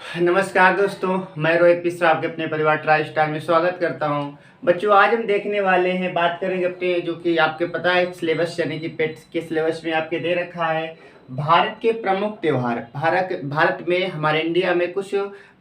नमस्कार दोस्तों, मैं रोहित मिश्रा आपके अपने परिवार ट्राई स्टार में स्वागत करता हूं। बच्चों, आज हम देखने वाले हैं, बात करेंगे अपने जो कि आपके पता है सिलेबस यानी कि पेट के सिलेबस में आपके दे रखा है भारत के प्रमुख त्यौहार। भारत भारत में हमारे इंडिया में कुछ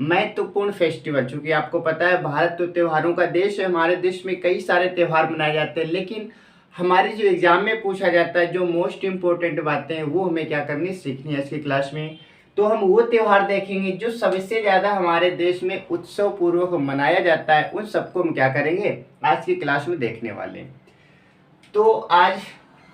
महत्वपूर्ण फेस्टिवल, चूँकि आपको पता है भारत तो त्योहारों का देश है। हमारे देश में कई सारे त्यौहार मनाए जाते हैं, लेकिन हमारी जो एग्जाम में पूछा जाता है जो मोस्ट इम्पोर्टेंट बातें हैं वो हमें क्या करनी सीखनी है आज की क्लास में। तो हम वो त्योहार देखेंगे जो सबसे ज़्यादा हमारे देश में उत्सव पूर्वक मनाया जाता है, उन सबको हम क्या करेंगे आज की क्लास में देखने वाले हैं। तो आज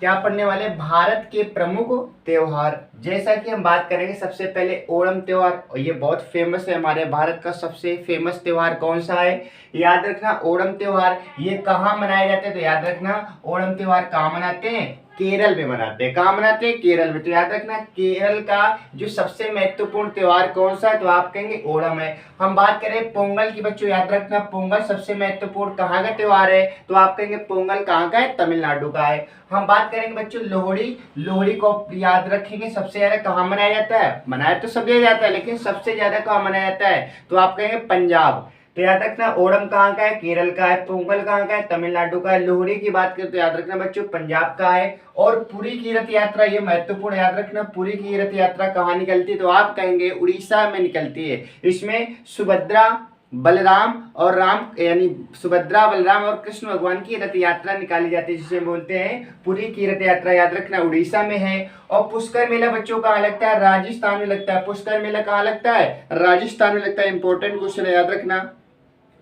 क्या पढ़ने वाले भारत के प्रमुख त्योहार, जैसा कि हम बात करेंगे सबसे पहले ओणम त्योहार। और ये बहुत फेमस है, हमारे भारत का सबसे फेमस त्योहार कौन सा है याद रखना, ओणम त्योहार। ये कहाँ मनाए जाते हैं तो याद रखना ओणम त्योहार कहाँ मनाते हैं, केरल में मनाते हैं। कहाँ मनाते हैं, केरल में। तो याद रखना केरल का जो सबसे महत्वपूर्ण त्योहार कौन सा है तो आप कहेंगे ओणम है। हम बात करें पोंगल की, बच्चों याद रखना पोंगल सबसे महत्वपूर्ण कहाँ का त्योहार है तो आप कहेंगे पोंगल कहाँ का है, तमिलनाडु का है। हम बात करेंगे बच्चों लोहड़ी, लोहड़ी को याद रखेंगे सबसे ज्यादा कहाँ मनाया जाता है, मनाया तो सब जगह जाता है लेकिन सबसे ज्यादा कहाँ मनाया जाता है तो आप कहेंगे पंजाब। तो याद रखना ओणम कहाँ का है, केरल का है। पोंगल कहाँ का है, तमिलनाडु का है। लोहड़ी की बात करें तो याद रखना बच्चों पंजाब का है। और पुरी की रथ यात्रा, ये महत्वपूर्ण याद रखना, पुरी की रथ यात्रा कहाँ निकलती है तो आप कहेंगे उड़ीसा में निकलती है। इसमें सुभद्रा बलराम और राम यानी सुभद्रा बलराम और कृष्ण भगवान की रथ यात्रा निकाली जाती है, जिसे बोलते हैं पुरी की रथ यात्रा। याद रखना उड़ीसा में है। और पुष्कर मेला बच्चों कहाँ लगता है, राजस्थान में लगता है। पुष्कर मेला कहाँ लगता है, राजस्थान में लगता है। इंपॉर्टेंट क्वेश्चन है, याद रखना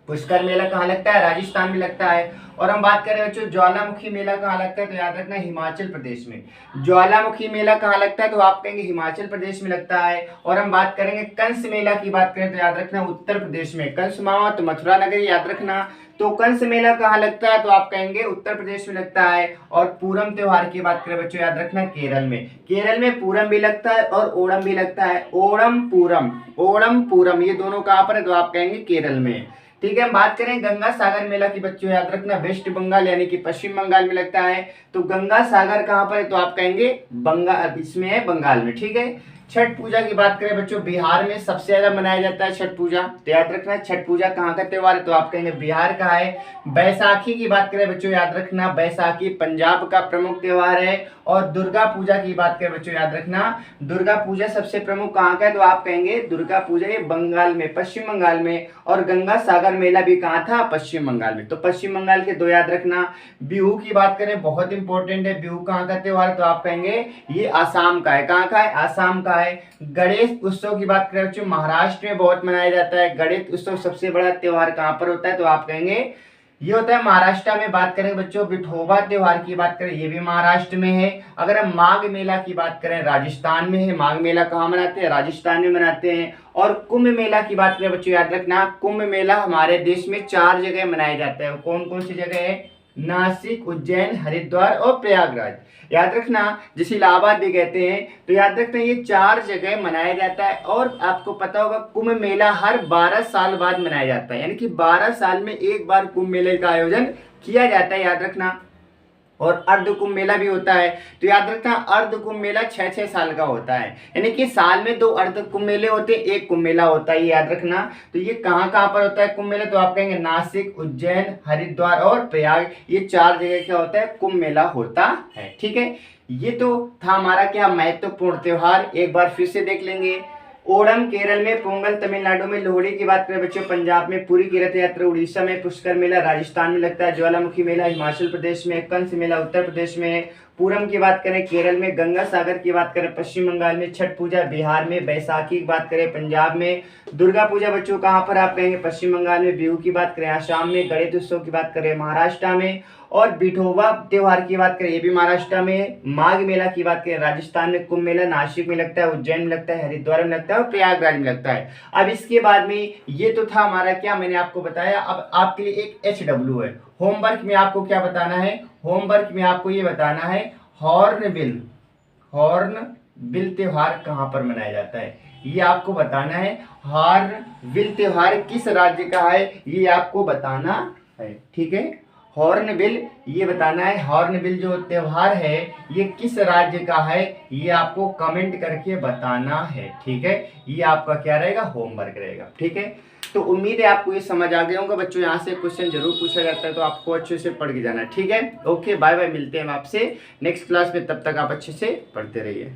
पुष्कर मेला कहाँ लगता है, राजस्थान में लगता है। और हम बात करें बच्चों ज्वालामुखी मेला कहाँ लगता है तो याद रखना हिमाचल प्रदेश में। ज्वालामुखी मेला कहाँ लगता है तो आप कहेंगे हिमाचल प्रदेश में लगता है। और हम बात करेंगे कंस मेला की बात करें तो याद रखना उत्तर प्रदेश में। कंस मावत मथुरा नगरी, याद रखना। तो कंस मेला कहाँ लगता है तो आप कहेंगे उत्तर प्रदेश में लगता है। और पूरम त्योहार की बात करें बच्चों याद रखना केरल में। केरल में पूरम भी लगता है और ओणम भी लगता है। ओणम पूरम, ओणम पूरम ये दोनों कहाँ पर है तो आप कहेंगे केरल में। ठीक है, हम बात करें गंगा सागर मेला की बच्चों याद रखना वेस्ट बंगाल यानी कि पश्चिम बंगाल में लगता है। तो गंगा सागर कहाँ पर है तो आप कहेंगे बंगाल, इसमें है बंगाल में। ठीक है, छठ पूजा की बात करें बच्चों बिहार में सबसे ज्यादा मनाया जाता है छठ पूजा। तो याद रखना छठ पूजा कहाँ का त्योहार है तो आप कहेंगे बिहार का है। बैसाखी की बात करें बच्चों याद रखना बैसाखी पंजाब का प्रमुख त्योहार है। और दुर्गा पूजा की बात करें बच्चों याद रखना दुर्गा पूजा सबसे प्रमुख कहाँ का है तो आप कहेंगे दुर्गा पूजा ये बंगाल में, पश्चिम बंगाल में। और गंगा सागर मेला भी कहाँ था, पश्चिम बंगाल में। तो पश्चिम बंगाल के दो याद रखना। बिहू की बात करें बहुत इंपॉर्टेंट है, बिहू कहाँ का त्योहार है तो आप कहेंगे ये आसाम का है। कहाँ का है, आसाम का है। गणेश उत्सव की बात करें बच्चों महाराष्ट्र में बहुत मनाया जाता है। गणेश उत्सव सबसे बड़ा त्योहार कहाँ पर होता है तो आप कहेंगे ये होता है महाराष्ट्र में। बात करें बच्चों विठोबा त्योहार की बात करें ये भी महाराष्ट्र में है। अगर हम माघ मेला की बात करें राजस्थान में है। माघ मेला कहाँ मनाते हैं, राजस्थान में मनाते हैं। और कुंभ मेला की बात करें बच्चों याद रखना कुंभ मेला हमारे देश में 4 जगह मनाया जाता है। कौन कौन सी जगह है, नासिक, उज्जैन, हरिद्वार और प्रयागराज। याद रखना जिसे इलाहाबाद भी कहते हैं। तो याद रखना ये 4 जगह मनाया जाता है। और आपको पता होगा कुंभ मेला हर 12 साल बाद मनाया जाता है, यानी कि 12 साल में एक बार कुंभ मेले का आयोजन किया जाता है, याद रखना। और अर्ध कुंभ मेला भी होता है। तो याद रखना अर्ध कुंभ मेला 6-6 साल का होता है, यानी कि साल में 2 अर्ध कुंभ मेले होते हैं, एक कुंभ मेला होता है, ये याद रखना। तो ये कहाँ कहाँ पर होता है कुंभ मेला तो आप कहेंगे नासिक, उज्जैन, हरिद्वार और प्रयाग, ये 4 जगह क्या होता है कुंभ मेला होता है। ठीक है, ये तो था हमारा क्या महत्वपूर्ण त्योहार। एक बार फिर से देख लेंगे। ओणम केरल में, पोंगल तमिलनाडु में, लोहड़ी की बात करें बच्चों पंजाब में, पुरी की रथ यात्रा उड़ीसा में, पुष्कर मेला राजस्थान में लगता है, ज्वालामुखी मेला हिमाचल प्रदेश में, कंस मेला उत्तर प्रदेश में, पूरम की बात करें केरल में, गंगा सागर की बात करें पश्चिम बंगाल में, छठ पूजा बिहार में, बैसाखी की बात करें पंजाब में, दुर्गा पूजा बच्चों कहाँ पर आप कहेंगे पश्चिम बंगाल में, बिहू की बात करें आसाम में, गणेश उत्सव की बात करें महाराष्ट्र में, और विठोबा त्योहार की बात करें ये भी महाराष्ट्र में, माघ मेला की बात करें राजस्थान में, कुंभ मेला नासिक में लगता है, उज्जैन में लगता है, हरिद्वार में लगता है और प्रयागराज में लगता है। अब इसके बाद में ये तो था हमारा क्या मैंने आपको बताया। अब आपके लिए एक HW है, होमवर्क में आपको क्या बताना है, होमवर्क में आपको ये बताना है हॉर्नबिल, हॉर्नबिल त्योहार कहाँ पर मनाया जाता है ये आपको बताना है। हॉर्नबिल त्योहार किस राज्य का है ये आपको बताना है। ठीक है, हॉर्नबिल ये बताना है, हॉर्नबिल जो त्योहार है ये किस राज्य का है, ये आपको कमेंट करके बताना है। ठीक है, ये आपका क्या रहेगा, होमवर्क रहेगा। ठीक है, तो उम्मीद है आपको ये समझ आ गया होगा बच्चों। यहाँ से क्वेश्चन जरूर पूछा जाता है, तो आपको अच्छे से पढ़ के जाना है। ठीक है, ओके, बाय बाय, मिलते हैं हम आपसे नेक्स्ट क्लास में, तब तक आप अच्छे से पढ़ते रहिए।